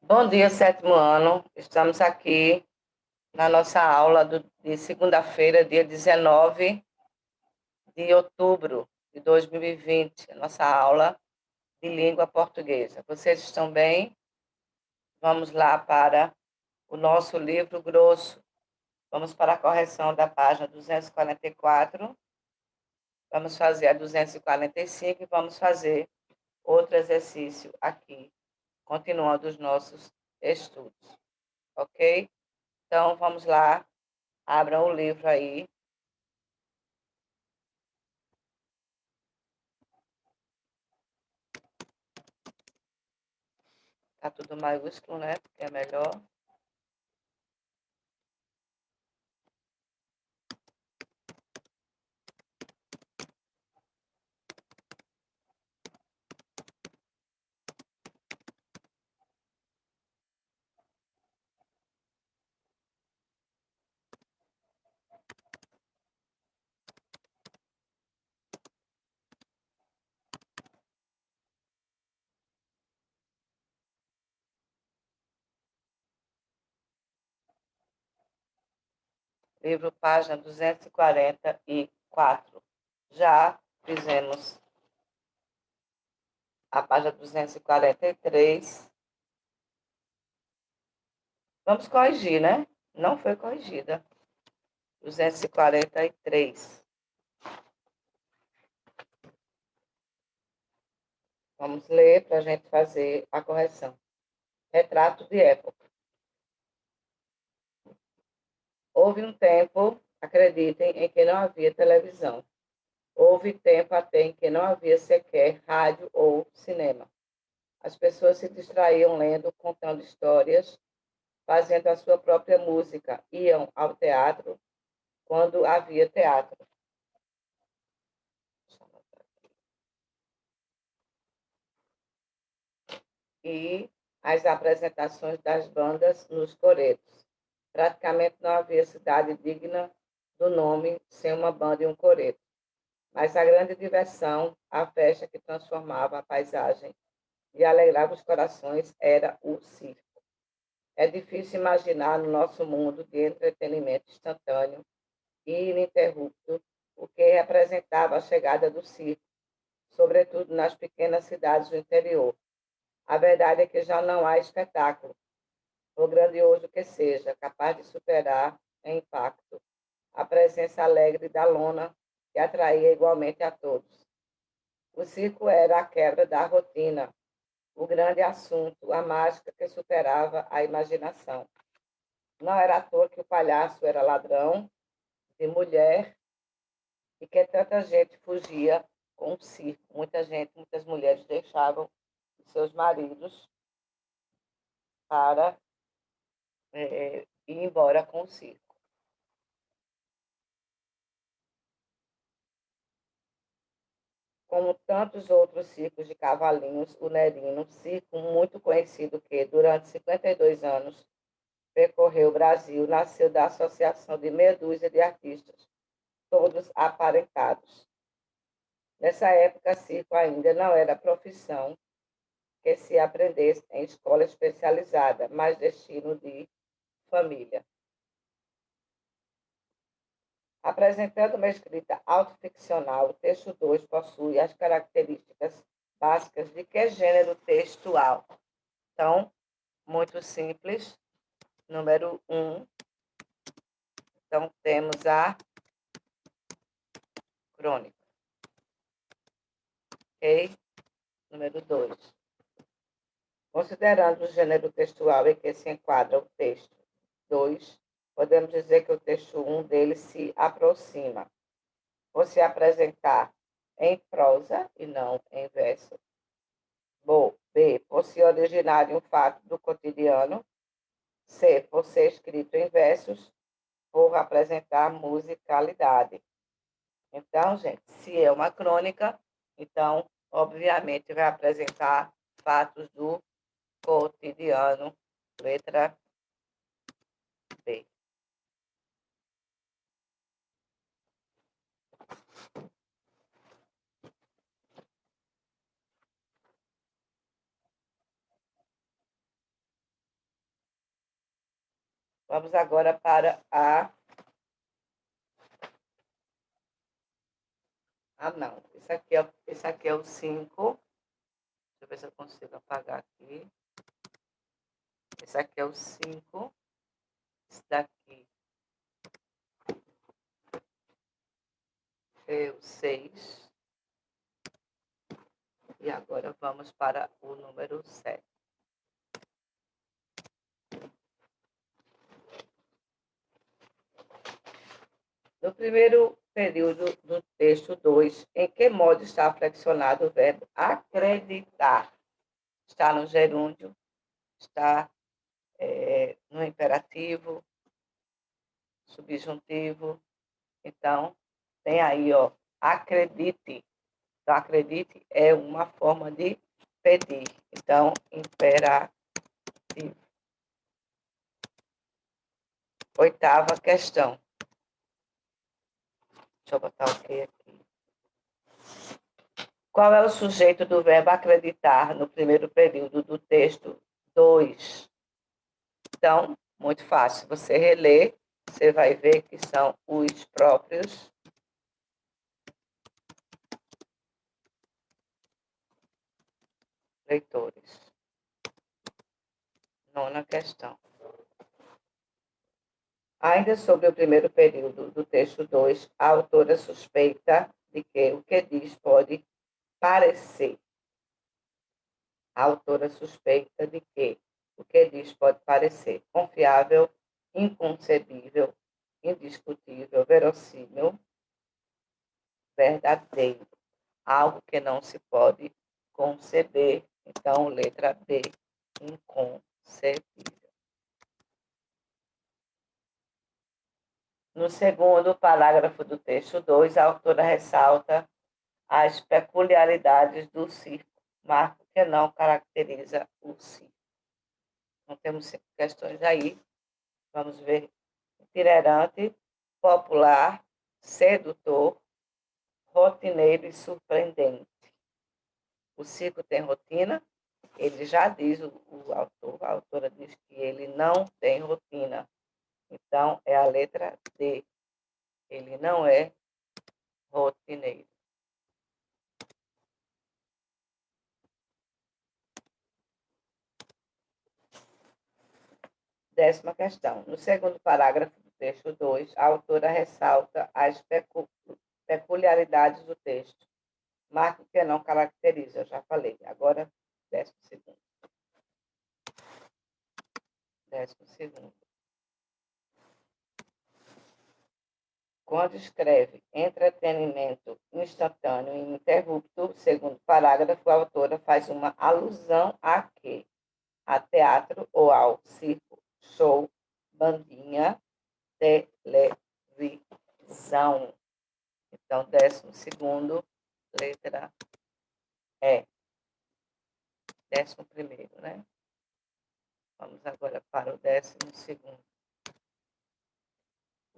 Bom dia, sétimo ano. Estamos aqui na nossa aula de segunda-feira, dia 19 de outubro de 2020, nossa aula de língua portuguesa. Vocês estão bem? Vamos lá para o nosso livro grosso. Vamos para a correção da página 244. Vamos fazer a 245 e vamos fazer outro exercício aqui, continuando os nossos estudos. Ok? Então, vamos lá. Abram o livro aí. Tá tudo maiúsculo, né? Porque é melhor. Livro, página 244. Já fizemos a página 243. Vamos corrigir, né? Não foi corrigida. 243. Vamos ler para a gente fazer a correção. Retrato de época. Houve um tempo, acreditem, em que não havia televisão. Houve tempo até em que não havia sequer rádio ou cinema. As pessoas se distraíam lendo, contando histórias, fazendo a sua própria música, iam ao teatro quando havia teatro. E as apresentações das bandas nos coretos. Praticamente não havia cidade digna do nome sem uma banda e um coreto. Mas a grande diversão, a festa que transformava a paisagem e alegrava os corações era o circo. É difícil imaginar no nosso mundo de entretenimento instantâneo e ininterrupto o que representava a chegada do circo, sobretudo nas pequenas cidades do interior. A verdade é que já não há espetáculo, por grandioso que seja, capaz de superar em impacto a presença alegre da lona que atraía igualmente a todos. O circo era a quebra da rotina, o grande assunto, a mágica que superava a imaginação. Não era à toa que o palhaço era ladrão de mulher e que tanta gente fugia com o circo. Muita gente, muitas mulheres deixavam seus maridos para ir embora com o circo. Como tantos outros circos de cavalinhos, o Nerino, circo muito conhecido que, durante 52 anos, percorreu o Brasil, nasceu da associação de meia dúzia de artistas, todos aparentados. Nessa época, circo ainda não era profissão que se aprendesse em escola especializada, mas destino de família. Apresentando uma escrita autoficcional, o texto 2 possui as características básicas de que gênero textual. Então, muito simples. Número 1. Então, temos a crônica. Ok? Número 2. Considerando o gênero textual em que se enquadra o texto 2, podemos dizer que o texto 1 dele se aproxima, ou se apresentar em prosa e não em verso. B, por se originar em um fato do cotidiano. C, por ser escrito em versos, por apresentar musicalidade. Então, gente, se é uma crônica, então, obviamente, vai apresentar fatos do cotidiano. Letra B. Vamos agora para a... Ah, não. Esse aqui é o 5. Deixa eu ver se eu consigo apagar aqui. Esse aqui é o 5. Esse daqui é o 6. E agora vamos para o número 7. No primeiro período do texto 2, em que modo está flexionado o verbo acreditar? Está no gerúndio, está no imperativo, subjuntivo. Então, tem aí, ó, acredite. Então, acredite é uma forma de pedir. Então, imperativo. Oitava questão. Deixa eu botar o que aqui. Qual é o sujeito do verbo acreditar no primeiro período do texto 2? Então, muito fácil. Você relê, você vai ver que são os próprios leitores. Nona questão. Ainda sobre o primeiro período do texto 2, a autora suspeita de que o que diz pode parecer. A autora suspeita de que o que diz pode parecer confiável, inconcebível, indiscutível, verossímil, verdadeiro. Algo que não se pode conceber. Então, letra B, inconcebível. No segundo parágrafo do texto 2, a autora ressalta as peculiaridades do circo, marco que não caracteriza o circo. Então, temos 5 questões aí. Vamos ver. Itinerante, popular, sedutor, rotineiro e surpreendente. O circo tem rotina? Ele já diz, o autor, a autora diz que ele não tem rotina. Então, é a letra D. Ele não é rotineiro. Décima questão. No segundo parágrafo do texto 2, a autora ressalta as peculiaridades do texto. Marco que não caracteriza, eu já falei. Agora, 12º. 12º. Quando escreve entretenimento instantâneo e ininterrupto, segundo parágrafo, a autora faz uma alusão a quê? A teatro ou ao circo, show, bandinha, televisão. Então, 12º, letra E. 11º, né? Vamos agora para o 12º.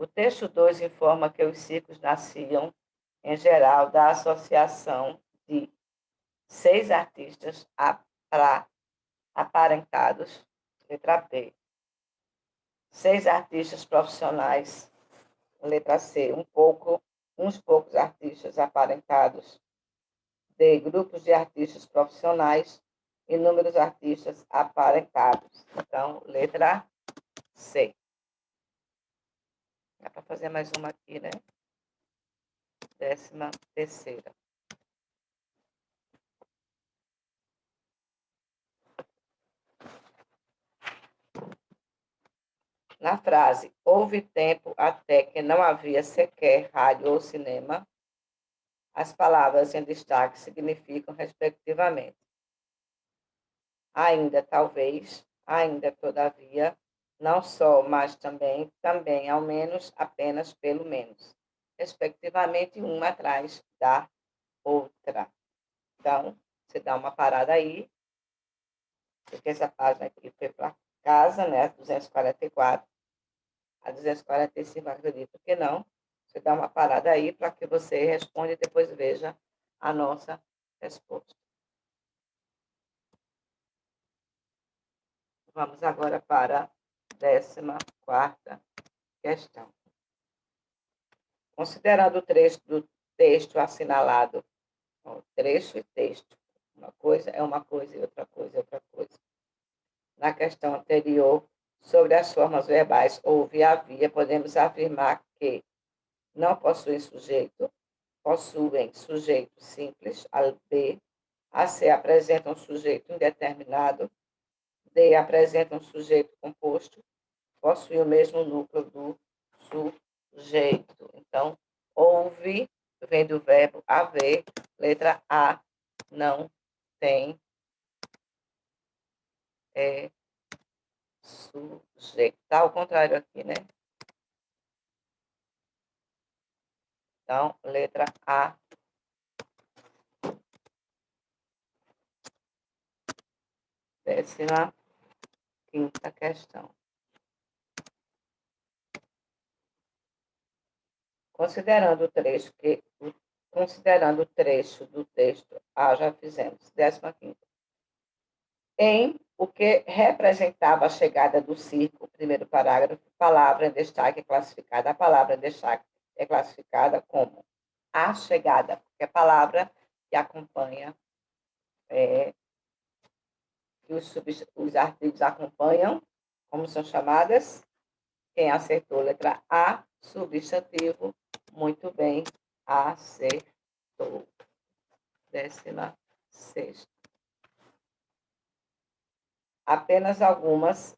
O texto 2 informa que os circos nasciam, em geral, da associação de 6 artistas aparentados, letra B. 6 artistas profissionais, letra C. Uns poucos artistas aparentados. D. Grupos de artistas profissionais. Inúmeros artistas aparentados. Então, letra C. Dá para fazer mais uma aqui, né? 13ª. Na frase, houve tempo até que não havia sequer rádio ou cinema, as palavras em destaque significam, respectivamente, ainda, talvez, ainda, todavia, não só, mas também, também, ao menos, apenas, pelo menos, respectivamente, uma atrás da outra. Então, você dá uma parada aí, porque essa página aqui foi para casa, né, 244. A 245, acredito que não. Você dá uma parada aí para que você responda e depois veja a nossa resposta. Vamos agora para 14ª questão. Considerando o trecho do texto assinalado, trecho e texto, uma coisa é uma coisa e outra coisa é outra coisa. Na questão anterior, sobre as formas verbais houve e havia, podemos afirmar que não possuem sujeito, possuem sujeito simples, a B, a C apresenta um sujeito indeterminado, D apresenta um sujeito composto, possui o mesmo núcleo do sujeito. Então, houve, vem do verbo haver, letra A, não tem sujeito. Está ao contrário aqui, né? Então, letra A. 15ª questão. Considerando o trecho do texto, já fizemos. 15ª. Em o que representava a chegada do circo, primeiro parágrafo, palavra em destaque é classificada. A palavra em destaque é classificada como a chegada, porque a palavra que acompanha, que os artigos acompanham, como são chamadas? Quem acertou? Letra A, substantivo. Muito bem, acertou. 16ª. Apenas algumas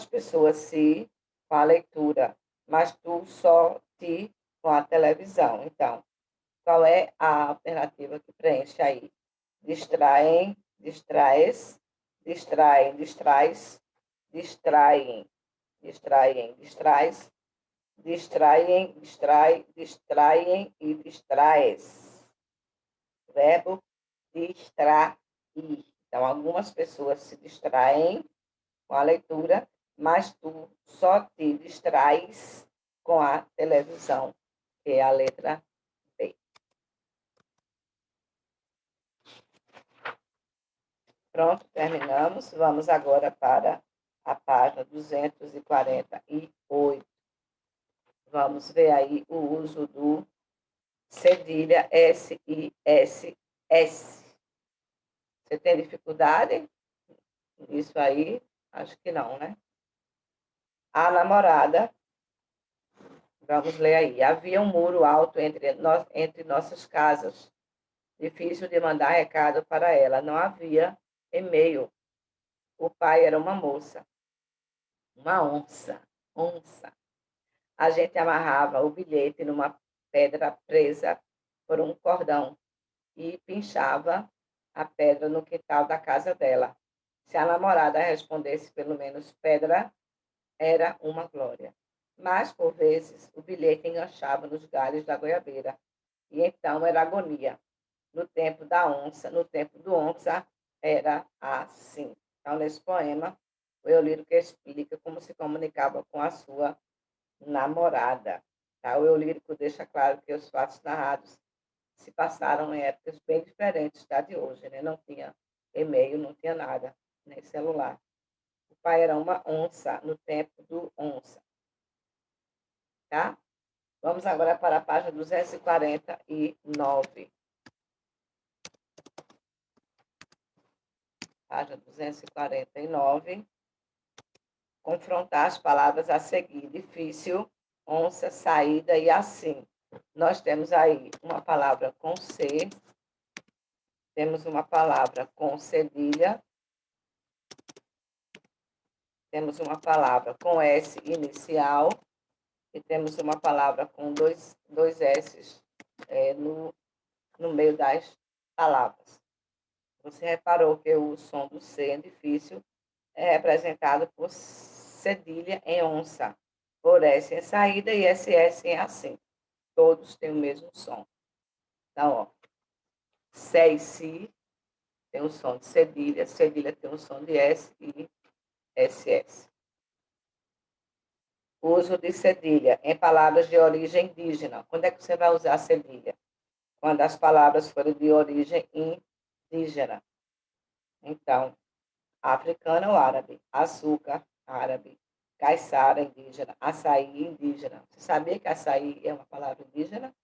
pessoas se com a leitura, mas tu só te com a televisão. Então, qual é a alternativa que preenche aí? Distraem, distraes, distraem, distrais, distraem, distraem, distrais, distraem, distrai, distraem e distraes. Verbo distrair. Então, algumas pessoas se distraem com a leitura, mas tu só te distrais com a televisão, que é a letra B. Pronto, terminamos. Vamos agora para a página 248. Vamos ver aí o uso do cedilha SISS. Você tem dificuldade nisso aí? Acho que não, né? A namorada, vamos ler aí. Havia um muro alto entre nossas casas. Difícil de mandar recado para ela. Não havia e-mail. O pai era uma moça. Uma onça. Onça. A gente amarrava o bilhete numa pedra presa por um cordão e pinchava a pedra no quintal da casa dela. Se a namorada respondesse pelo menos pedra, era uma glória. Mas, por vezes, o bilhete enganchava nos galhos da goiabeira. E então era agonia. No tempo do onça, era assim. Então, nesse poema, o Eulírico explica como se comunicava com a sua namorada. Tá? O Eulírico deixa claro que os fatos narrados se passaram em épocas bem diferentes da de hoje, né? Não tinha e-mail, não tinha nada, nem celular. O pai era uma onça no tempo do onça. Tá? Vamos agora para a página 249. Página 249. Confrontar as palavras a seguir. Difícil, onça, saída e assim. Nós temos aí uma palavra com C, temos uma palavra com cedilha, temos uma palavra com S inicial e temos uma palavra com dois S no meio das palavras. Você reparou que o som do C em difícil é representado por cedilha em onça, por S em saída e SS em assim. Todos têm o mesmo som. Então, ó, Sé e Si tem o som de cedilha, cedilha tem o som de S e SS. Uso de cedilha em palavras de origem indígena. Quando é que você vai usar cedilha? Quando as palavras forem de origem indígena. Então, africana ou árabe. Açúcar, árabe. Caiçara, indígena. Açaí, indígena. Você sabia que açaí é uma palavra indígena?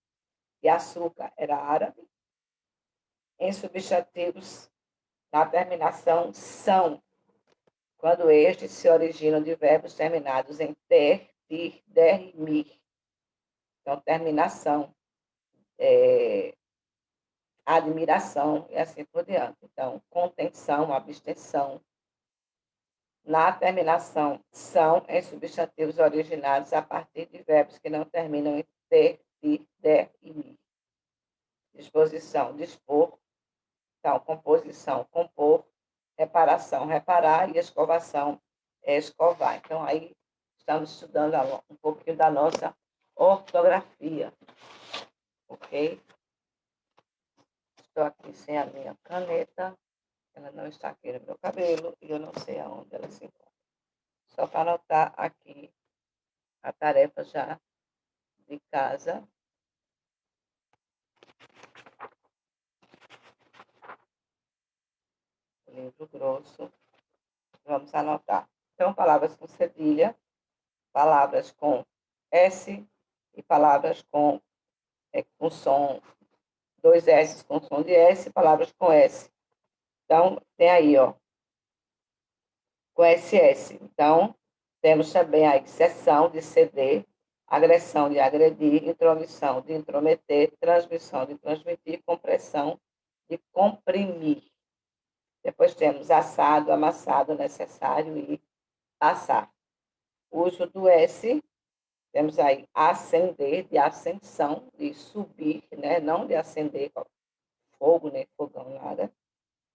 E açúcar era árabe? Em substantivos, na terminação são, quando estes se originam de verbos terminados em ter, tir, der e mir. Então, terminação, admiração e assim por diante. Então, contenção, abstenção. Na terminação são em substantivos originados a partir de verbos que não terminam em ter, tir, der e mir. Disposição, dispor. Então, composição, compor. Reparação, reparar. E escovação, escovar. Então, aí estamos estudando um pouquinho da nossa ortografia. Ok? Estou aqui sem a minha caneta. Ela não está aqui no meu cabelo e eu não sei aonde ela se encontra. Só para anotar aqui a tarefa já de casa. Livro grosso. Vamos anotar. Então, palavras com cedilha, palavras com S e palavras com som, dois S com som de S, palavras com S. Então, tem aí, ó, com SS. Então, temos também a exceção de ceder, agressão de agredir, intromissão de intrometer, transmissão de transmitir, compressão de comprimir. Depois temos assado, amassado, necessário e assar. Uso do S, temos aí acender, de ascensão, de subir, né? Não de acender fogo, nem fogão, nada.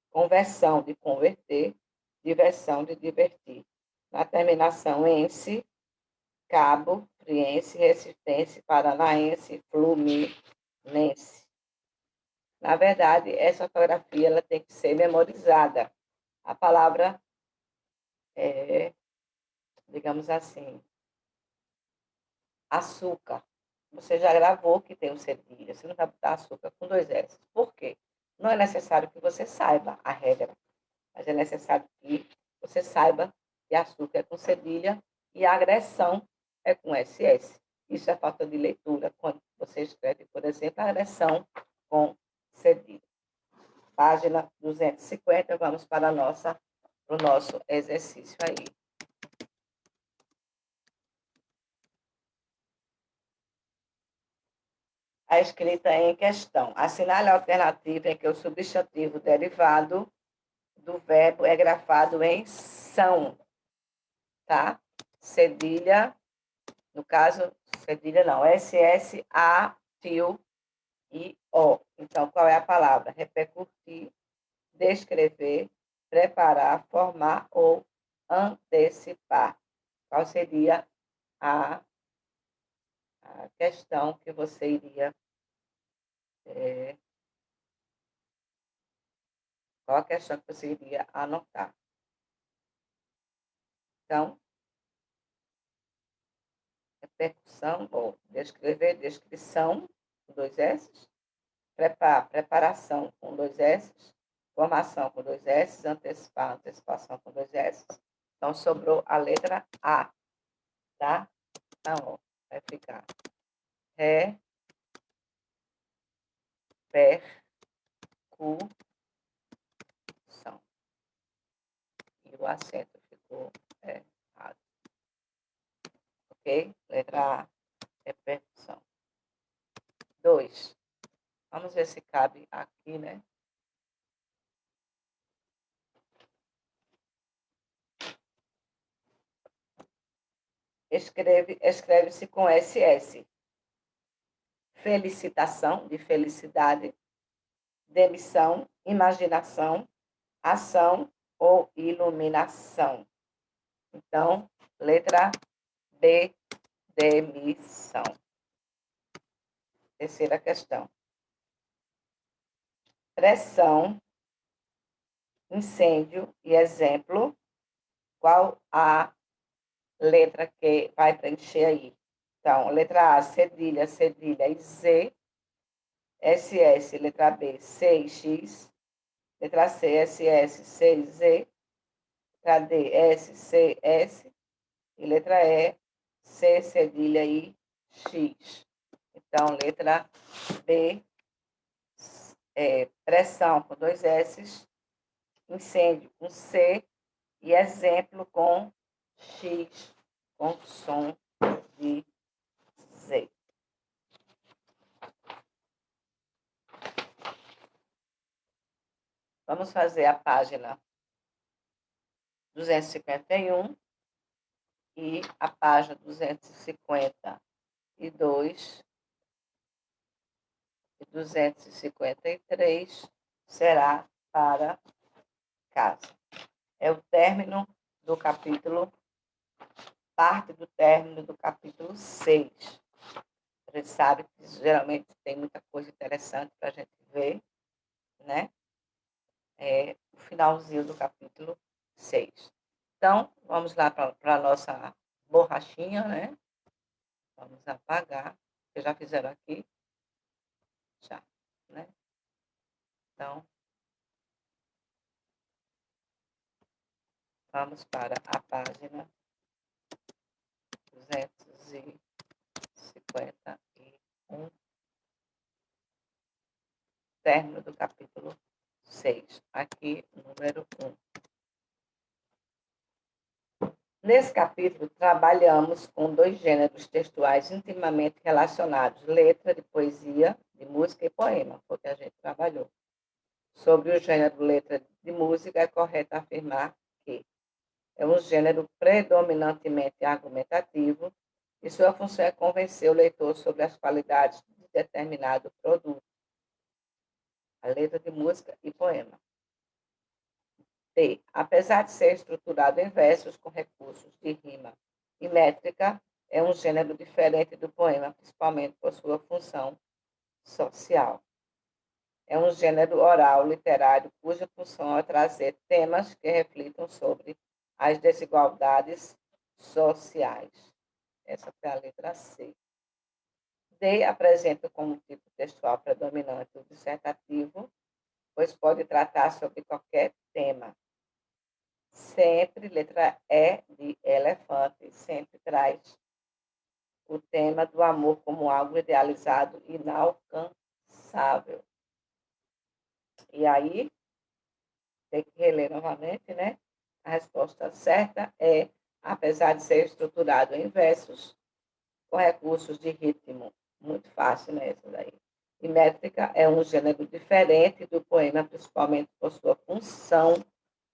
Conversão, de converter. Diversão, de divertir. Na terminação ense, cabo, friense, recifense, paranaense, fluminense. Na verdade, essa ortografia ela tem que ser memorizada. A palavra é, digamos assim, açúcar. Você já gravou que tem um cedilha. Você não vai botar açúcar com dois S. Por quê? Não é necessário que você saiba a regra, mas é necessário que você saiba que açúcar é com cedilha e a agressão é com SS. Isso é falta de leitura quando você escreve, por exemplo, agressão com cedilha. Página 250, vamos para o nosso exercício aí. A escrita em questão. Assinale a alternativa em que o substantivo derivado do verbo é grafado em são, tá? Cedilha, no caso, cedilha não, SS, A, tio e O. Então, qual é a palavra? Repercutir, descrever, preparar, formar ou antecipar. Qual seria a questão que você iria... qual a questão que você iria anotar? Então, repercussão, ou descrever, descrição, com dois S, preparação, com dois S, formação, com dois S, antecipar, antecipação, com dois S. Então, sobrou a letra A, tá? Então, ó, vai ficar repercussão. E o acento ficou errado. Ok? Letra A, repercussão. 2. Vamos ver se cabe aqui, né? Escreve-se com SS. Felicitação, de felicidade. Demissão, imaginação, ação ou iluminação. Então, letra B, demissão. Terceira questão. Pressão, incêndio e exemplo. Qual a letra que vai preencher aí? Então, letra A, cedilha, cedilha e Z. SS, letra B, C e X. Letra C, SS, C e Z. Letra D, S, C, S. E letra E, C, cedilha I, X. Então, letra B, pressão com 2 S, incêndio com C e exemplo com X, com som de Z. Vamos fazer a página 251 e a página 252 e 253 será para casa. É o término do capítulo, parte do término do capítulo 6. A gente sabe que geralmente tem muita coisa interessante para a gente ver, né? É o finalzinho do capítulo 6. Então, vamos lá para a nossa borrachinha, né? Vamos apagar. Vocês já fizeram aqui? Já, né? Então, vamos para a página 251, término do capítulo 6. Aqui, número 1. Nesse capítulo, trabalhamos com 2 gêneros textuais intimamente relacionados, letra de poesia, de música e poema, foi o que a gente trabalhou. Sobre o gênero letra de música, é correto afirmar que é um gênero predominantemente argumentativo e sua função é convencer o leitor sobre as qualidades de determinado produto, a letra de música e poema. D. Apesar de ser estruturado em versos com recursos de rima e métrica, é um gênero diferente do poema, principalmente por sua função social. É um gênero oral literário cuja função é trazer temas que reflitam sobre as desigualdades sociais. Essa foi a letra C. D. Apresenta como tipo textual predominante o dissertativo, pois pode tratar sobre qualquer tema. Sempre, letra E de elefante, sempre traz o tema do amor como algo idealizado e inalcançável. E aí, tem que reler novamente, né? A resposta certa é, apesar de ser estruturado em versos, com recursos de ritmo, muito fácil, né? Isso daí. E métrica é um gênero diferente do poema, principalmente por sua função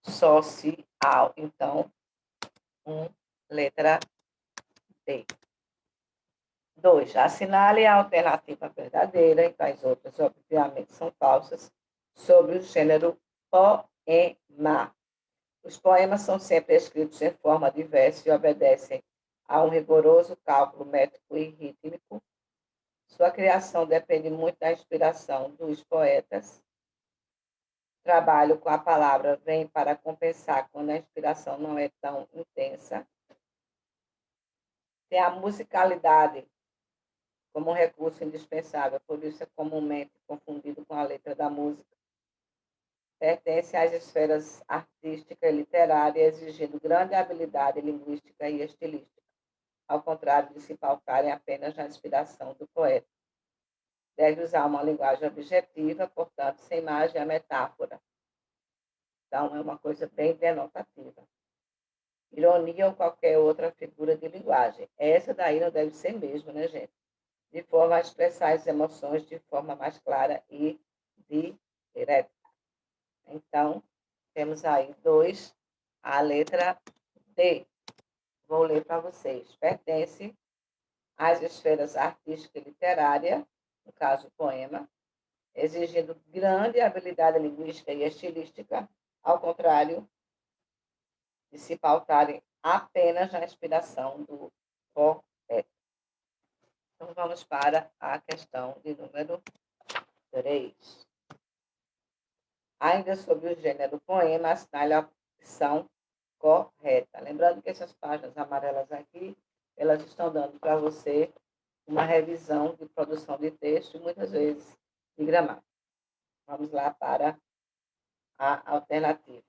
social. Então, letra D. 2. Assinale a alternativa verdadeira, então as outras, obviamente, são falsas, sobre o gênero poema. Os poemas são sempre escritos em forma de verso e obedecem a um rigoroso cálculo métrico e rítmico. Sua criação depende muito da inspiração dos poetas. O trabalho com a palavra vem para compensar quando a inspiração não é tão intensa. Tem a musicalidade como um recurso indispensável, por isso é comumente confundido com a letra da música. Pertence às esferas artística e literária, exigindo grande habilidade linguística e estilística, ao contrário de se pautarem apenas na inspiração do poeta. Deve usar uma linguagem objetiva, portanto, sem imagem a metáfora. Então, é uma coisa bem denotativa. Ironia ou qualquer outra figura de linguagem. Essa daí não deve ser mesmo, né, gente? De forma a expressar as emoções de forma mais clara e direta. Então, temos aí 2, a letra D. Vou ler para vocês. Pertence às esferas artística e literária, no caso, poema, exigindo grande habilidade linguística e estilística, ao contrário de se pautarem apenas na inspiração do poeta. Então, vamos para a questão de número 3. Ainda sobre o gênero poema, assinale a opção correta. Lembrando que essas páginas amarelas aqui, elas estão dando para você uma revisão de produção de texto e muitas vezes de gramática. Vamos lá para a alternativa.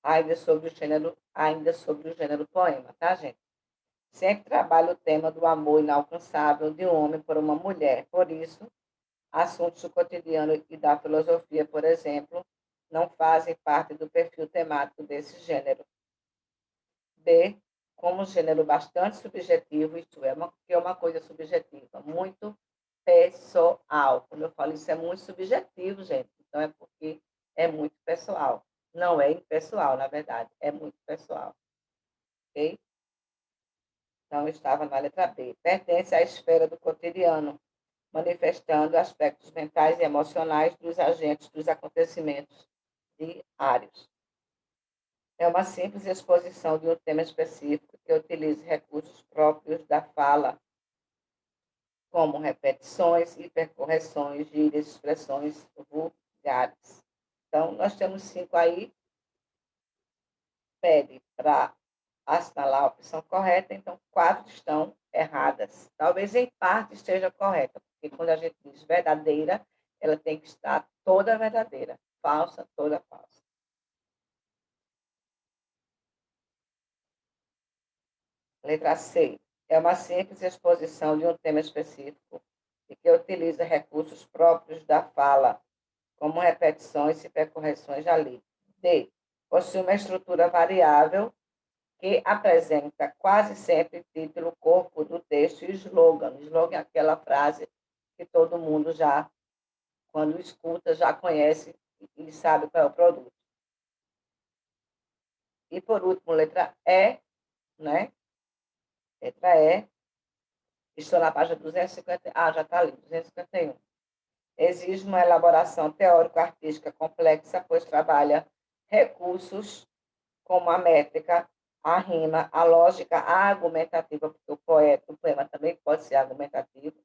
ainda sobre o gênero poema, tá, gente? Sempre trabalho o tema do amor inalcançável de um homem por uma mulher. Por isso, assuntos do cotidiano e da filosofia, por exemplo, não fazem parte do perfil temático desse gênero. B, como gênero bastante subjetivo, isto é, que é uma coisa subjetiva, muito pessoal. Quando eu falo isso, é muito subjetivo, gente. Então, é porque é muito pessoal. Não é impessoal, na verdade, é muito pessoal. Ok? Então, estava na letra B. Pertence à esfera do cotidiano, manifestando aspectos mentais e emocionais dos agentes dos acontecimentos diários. É uma simples exposição de um tema específico que utiliza recursos próprios da fala, como repetições, hipercorreções, gírias, expressões vulgares. Então, nós temos 5 aí, pede para assinalar a opção correta, então 4 estão erradas. Talvez em parte esteja correta, porque quando a gente diz verdadeira, ela tem que estar toda verdadeira, falsa, toda falsa. Letra C. É uma simples exposição de um tema específico e que utiliza recursos próprios da fala, como repetições e percorreções ali. D. Possui uma estrutura variável que apresenta quase sempre título, corpo do texto e slogan. Slogan é aquela frase que todo mundo já, quando escuta, já conhece e sabe qual é o produto. E, por último, letra E, né? Letra E. Estou na página 250. Ah, já está ali, 251. Exige uma elaboração teórico-artística complexa, pois trabalha recursos como a métrica, a rima, a lógica, a argumentativa, porque o poema também pode ser argumentativo,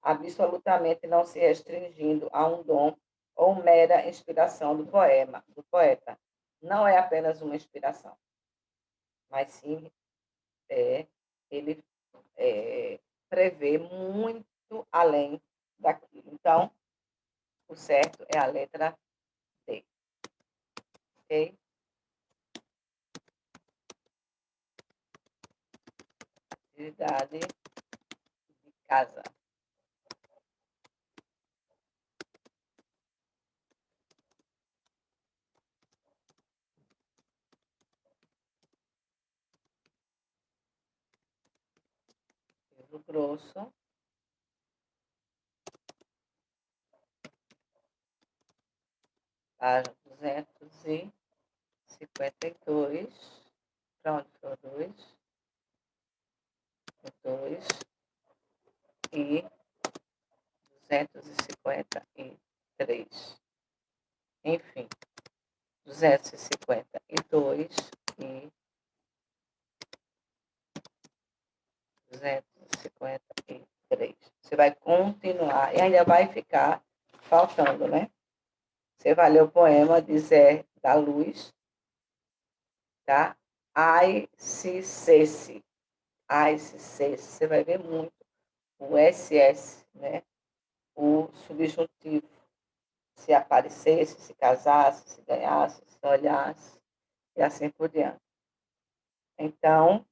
absolutamente não se restringindo a um dom ou mera inspiração do poeta. Não é apenas uma inspiração, mas sim ele prevê muito além daquilo. Então, o certo é a letra D. Ok? Atividade de casa. Livro grosso. Página 252. Para onde foi o 2? O 2 e 253. Enfim, 252 e 253. Você vai continuar e ainda vai ficar faltando, né? Você vai ler o poema de Zé da Luz, tá? Ai, se cesse. Ai, se cesse. Você vai ver muito o SS, né? O subjuntivo. Se aparecesse, se casasse, se ganhasse, se olhasse, e assim por diante. Então,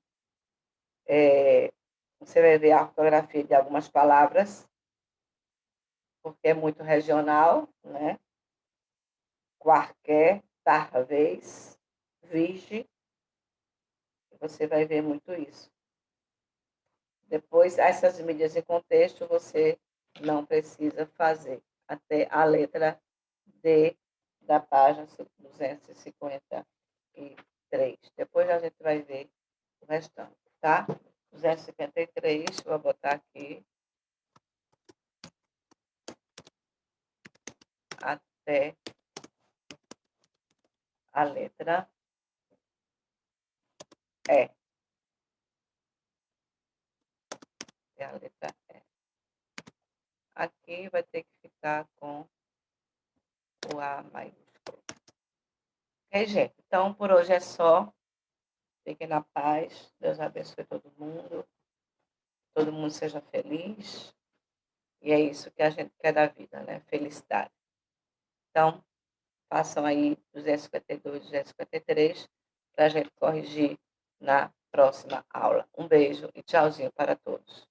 você vai ver a ortografia de algumas palavras, porque é muito regional, né? Qualquer, talvez, vige, você vai ver muito isso. Depois, essas mídias em contexto, você não precisa fazer, até a letra D da página 253. Depois a gente vai ver o restante, tá? 253, vou botar aqui até a letra E. Até a letra E. Aqui vai ter que ficar com o A maiúsculo. Ok, gente? Então, por hoje é só. Fiquem na paz. Deus abençoe todo mundo. Todo mundo seja feliz. E é isso que a gente quer da vida, né? Felicidade. Então, façam aí 252, 253, para a gente corrigir na próxima aula. Um beijo e tchauzinho para todos.